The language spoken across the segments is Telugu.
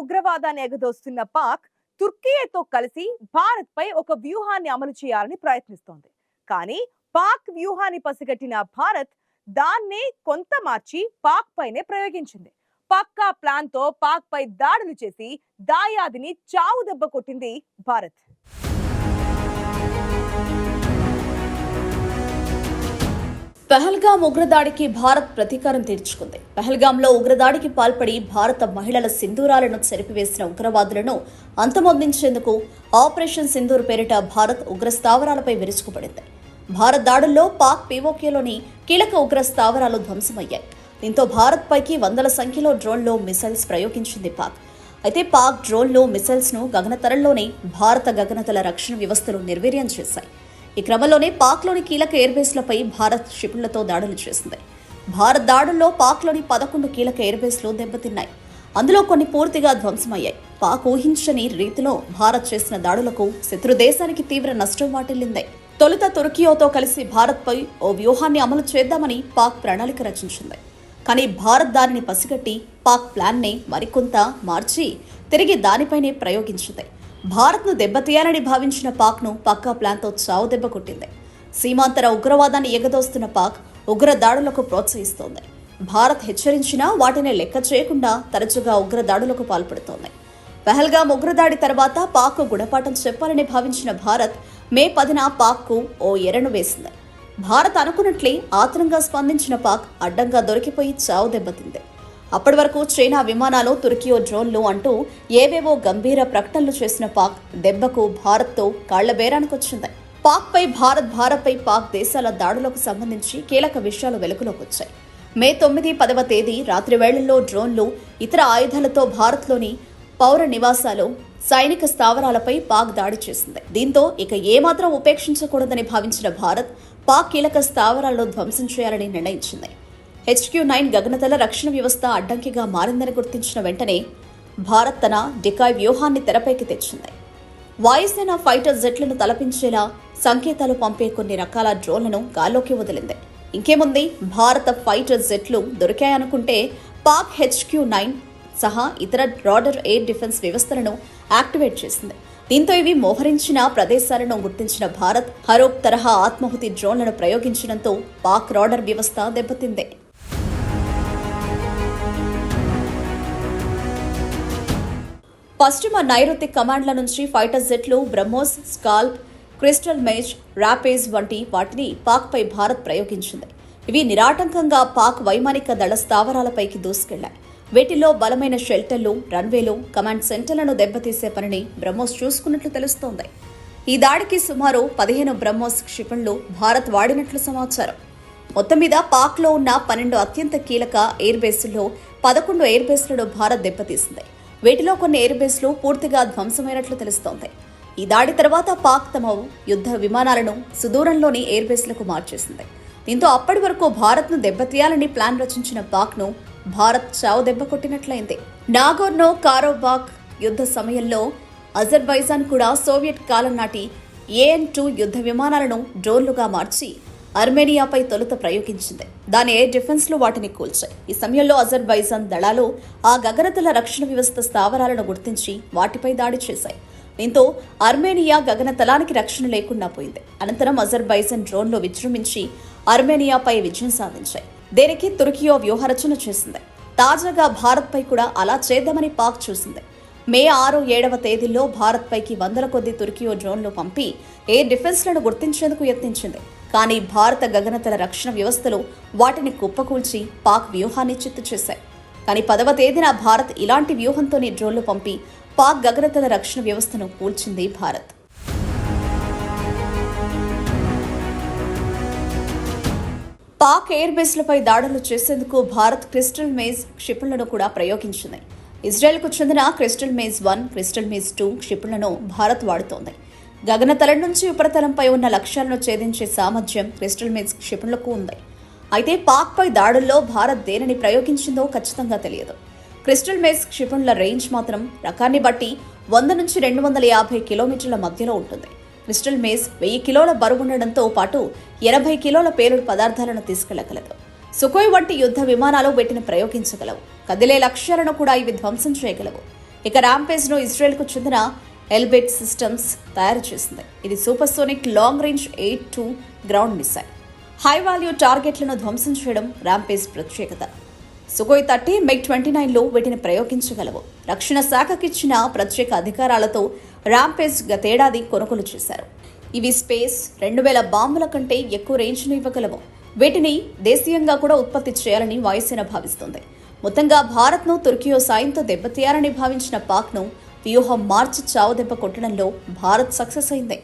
ఉగ్రవాదాన్ని ఎగదోస్తున్న పాక్ తుర్కీతో కలిసి భారత్ పై ఒక వ్యూహాన్ని అమలు చేయాలని ప్రయత్నిస్తోంది. కానీ పాక్ వ్యూహాన్ని పసిగట్టిన భారత్ దాన్ని కొంత మార్చి పాక్ పైనే ప్రయోగించింది. పక్కా ప్లాన్ తో పాక్ పై దాడులు చేసి దాయాదిని చావు దెబ్బ కొట్టింది భారత్. పహల్గామ్ ఉగ్రదాడికి భారత్ ప్రతీకారం తీర్చుకుంది. పహల్గామ్లో ఉగ్రదాడికి పాల్పడి భారత మహిళల సింధూరాలను చెరిపివేసిన ఉగ్రవాదులను అంతమొందించేందుకు ఆపరేషన్ సింధూర్ పేరిట భారత్ ఉగ్ర స్థావరాలపై విరుచుకుపడింది. భారత్ దాడుల్లో పాక్ పీఓకేలోని కీలక ఉగ్ర స్థావరాలు ధ్వంసమయ్యాయి. దీంతో భారత్ పైకి వందల సంఖ్యలో డ్రోన్లు, మిసైల్స్ ప్రయోగించింది పాక్. అయితే పాక్ డ్రోన్లు, మిసైల్స్ ను గగనతలంలోనే భారత గగనతల రక్షణ వ్యవస్థలు నిర్వీర్యం చేశాయి. ఈ క్రమంలోనే పాక్లోని కీలక ఎయిర్బేస్లపై భారత్ క్షిపణులతో దాడులు చేసింది. భారత్ దాడుల్లో పాక్లోని 11 కీలక ఎయిర్బేస్లు దెబ్బతిన్నాయి. అందులో కొన్ని పూర్తిగా ధ్వంసమయ్యాయి. పాక్ ఊహించని రీతిలో భారత్ చేసిన దాడులకు శత్రు దేశానికి తీవ్ర నష్టం వాటిల్లింది. తొలుత తుర్కీతో కలిసి భారత్పై ఓ వ్యూహాన్ని అమలు చేద్దామని పాక్ ప్రణాళిక రచించింది. కానీ భారత్ దానిని పసిగట్టి పాక్ ప్లాన్నే మరికొంత మార్చి తిరిగి దానిపైనే ప్రయోగించింది. భారత్ను దెబ్బతీయాలని భావించిన పాక్ను పక్కా ప్లాన్తో చావు దెబ్బ కొట్టింది. సీమాంతర ఉగ్రవాదాన్ని ఎగదోస్తున్న పాక్ ఉగ్ర దాడులకు ప్రోత్సహిస్తోంది. భారత్ హెచ్చరించినా వాటిని లెక్క చేయకుండా తరచుగా ఉగ్ర దాడులకు పాల్పడుతోంది. పహల్గామ్ ఉగ్రదాడి తర్వాత పాక్కు గుణపాఠం చెప్పాలని భావించిన భారత్ మే 10న పాక్కు ఓ ఎరను వేసింది. భారత్ అనుకున్నట్లే ఆత్రంగా స్పందించిన పాక్ అడ్డంగా దొరికిపోయి చావు దెబ్బతింది. అప్పటి వరకు చైనా విమానాలు, తుర్కీ డ్రోన్లు అంటూ ఏవేవో గంభీర ప్రకటనలు చేసిన పాక్ దెబ్బకు భారత్తో కాళ్ల బేరానికొచ్చింది. పాక్పై భారత్పై పాక్ దేశాల దాడులకు సంబంధించి కీలక విషయాలు వెలుగులోకి వచ్చాయి. మే 9, 10వ తేదీ రాత్రి వేళల్లో డ్రోన్లు, ఇతర ఆయుధాలతో భారత్లోని పౌర నివాసాలు, సైనిక స్థావరాలపై పాక్ దాడి చేసింది. దీంతో ఇక ఏమాత్రం ఉపేక్షించకూడదని భావించిన భారత్ పాక్ కీలక స్థావరాలను ధ్వంసం చేయాలని నిర్ణయించింది. HQ-9 గగనతల రక్షణ వ్యవస్థ అడ్డంకిగా మారిందని గుర్తించిన వెంటనే భారత్ తన డికాయ్ వ్యూహాన్ని తెరపైకి తెచ్చింది. వాయుసేన ఫైటర్ జెట్లను తలపించేలా సంకేతాలు పంపే కొన్ని రకాల డ్రోన్లను గాల్లోకి వదిలింది. ఇంకేముంది, భారత ఫైటర్ జెట్లు దొరికాయనుకుంటే పాక్ HQ-9 సహా ఇతర రాడర్ ఎయిర్ డిఫెన్స్ వ్యవస్థలను యాక్టివేట్ చేసింది. దీంతో ఇవి మోహరించిన ప్రదేశాలను గుర్తించిన భారత్ హరోప్ తరహా ఆత్మాహుతి డ్రోన్లను ప్రయోగించడంతో పాక్ రాడర్ వ్యవస్థ దెబ్బతింది. పశ్చిమ నైరుతి కమాండ్ల నుంచి ఫైటర్ జెట్లు BrahMos, SCALP, Crystal Maze, Rampage వంటి వాటిని పాక్పై భారత్ ప్రయోగించింది. ఇవి నిరాటంకంగా పాక్ వైమానిక దళ స్థావరాలపైకి దూసుకెళ్లాయి. వీటిల్లో బలమైన షెల్టర్లు, రన్వేలు, కమాండ్ సెంటర్లను దెబ్బతీసే పనిని బ్రహ్మోస్ చూసుకున్నట్లు తెలుస్తోంది. ఈ దాడికి సుమారు 15 బ్రహ్మోస్ క్షిపణులు భారత్ వాడినట్లు సమాచారం. మొత్తం మీద పాక్లో ఉన్న 12 అత్యంత కీలక ఎయిర్బేస్ల్లో 11 ఎయిర్బేస్లను భారత్ దెబ్బతీసింది. వీటిలో కొన్ని ఎయిర్బేస్లు పూర్తిగా ధ్వంసమైనట్లు తెలుస్తోంది. ఈ దాడి తర్వాత పాక్ తమ యుద్ధ విమానాలను సుదూరంలోని ఎయిర్బేస్లకు మార్చేసింది. దీంతో అప్పటి వరకు భారత్ను దెబ్బతీయాలని ప్లాన్ రచించిన పాక్ను భారత్ చావు దెబ్బ కొట్టినట్లయింది. నాగోర్నో కారోబాక్ యుద్ధ సమయంలో అజర్బైజాన్ కూడా సోవియట్ కాలం నాటి AN-2 యుద్ధ విమానాలను డ్రోన్లుగా మార్చి అర్మేనియాపై తొలుత ప్రయోగించింది. దాని ఎయిర్ డిఫెన్స్లు వాటిని కూల్చాయి. ఈ సమయంలో అజర్బైజాన్ దళాలు ఆ గగనతల రక్షణ వ్యవస్థ స్థావరాలను గుర్తించి వాటిపై దాడి చేశాయి. దీంతో అర్మేనియా గగనతలానికి రక్షణ లేకుండా పోయింది. అనంతరం అజర్బైజాన్ డ్రోన్లు విజృంభించి అర్మేనియాపై విజయం సాధించాయి. దీనికి తుర్కీ వ్యూహరచన చేసింది. తాజాగా భారత్పై కూడా అలా చేద్దామని పాక్ చూసింది. మే 6, 7వ తేదీల్లో భారత్పైకి వందల కొద్ది తుర్కీ డ్రోన్లు పంపి ఎయిర్ డిఫెన్స్లను గుర్తించేందుకు యత్నించింది. కానీ భారత గగనతల రక్షణ వ్యవస్థలు వాటిని కుప్పకూల్చి పాక్ వ్యూహాన్ని చిత్తు చేశాయి. కానీ 10వ తేదీన భారత్ ఇలాంటి వ్యూహంతోనే డ్రోన్లు పంపి పాక్ గగనతల రక్షణ వ్యవస్థను కూల్చింది భారత్. పాక్ ఎయిర్ బేస్లపై దాడులు చేసేందుకు భారత్ క్రిస్టల్ మేజ్ క్షిపణులను కూడా ప్రయోగించింది. ఇజ్రాయెల్కు చెందిన క్రిస్టల్ మేజ్ 1, క్రిస్టల్ మేజ్ 2 క్షిపణులను భారత్ వాడుతోంది. గగనతలం నుంచి ఉపరితలంపై ఉన్న లక్ష్యాలను ఛేదించే సామర్థ్యం క్రిస్టల్ మేజ్ క్షిపణులకు ఉంది. అయితే పాక్పై దాడుల్లో భారత్ దేనిని ప్రయోగించిందో ఖచ్చితంగా తెలియదు. క్రిస్టల్ మేజ్ క్షిపణుల రేంజ్ మాత్రం రకాన్ని బట్టి 100 నుంచి 250 కిలోమీటర్ల మధ్యలో ఉంటుంది. క్రిస్టల్ మేజ్ 1000 కిలోల బరువుండడంతో పాటు 80 కిలోల పేలుడు పదార్థాలను తీసుకెళ్లగలదు. సుఖోయ్ వంటి యుద్ధ విమానాలు వీటిని ప్రయోగించగలవు. కదిలే లక్ష్యాలను కూడా ఇవి ధ్వంసం చేయగలవు. ఇక ర్యాంపేజ్ ను ఇజ్రాయెల్ కు చెందిన ఎల్బెట్ సిస్టమ్స్ తయారు చేసింది. ఇది supersonic long range air to ground missile. High value టార్గెట్లను ధ్వంసం చేయడం ర్యాంపేజ్ ప్రత్యేకత. సుఖోయ్ 30, MiG-29లు వీటిని ప్రయోగించగలవు. రక్షణ శాఖకిచ్చిన ప్రత్యేక అధికారాలతో ర్యాంపేజ్ గతేడాది కొనుగోలు చేశారు. ఇవి స్పేస్ 2000 బాంబుల కంటే ఎక్కువ రేంజ్ను ఇవ్వగలవు. వీటిని దేశీయంగా కూడా ఉత్పత్తి చేయాలని వాయుసేన భావిస్తోంది. మొత్తంగా భారత్ను తుర్కియో సాయంతో దెబ్బతీయాలని భావించిన పాక్ను వ్యూహం మార్చి చావుదెబ్బ కొట్టడంలో భారత్ సక్సెస్ అయింది.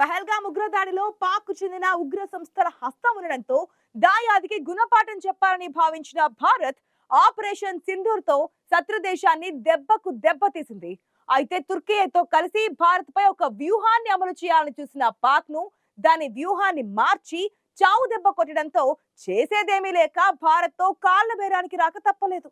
పహల్గామ్ ఉగ్రదాడిలో పాక్ చెందిన ఉగ్ర సంస్థల హస్తం ఉండడంతో దాయాదికి గుణపాఠం చెప్పాలని భావించిన భారత్ ఆపరేషన్ సింధూర్ తో శత్రు దేశాన్ని దెబ్బకు దెబ్బతీసింది. అయితే తుర్కియేతో కలిసి భారత్ పై ఒక వ్యూహాన్ని అమలు చేయాలని చూసిన పాక్ ను దాని వ్యూహాన్ని మార్చి చావు దెబ్బ కొట్టడంతో చేసేదేమీ లేక భారత్ తో కాళ్ల బేరానికి రాక తప్పలేదు.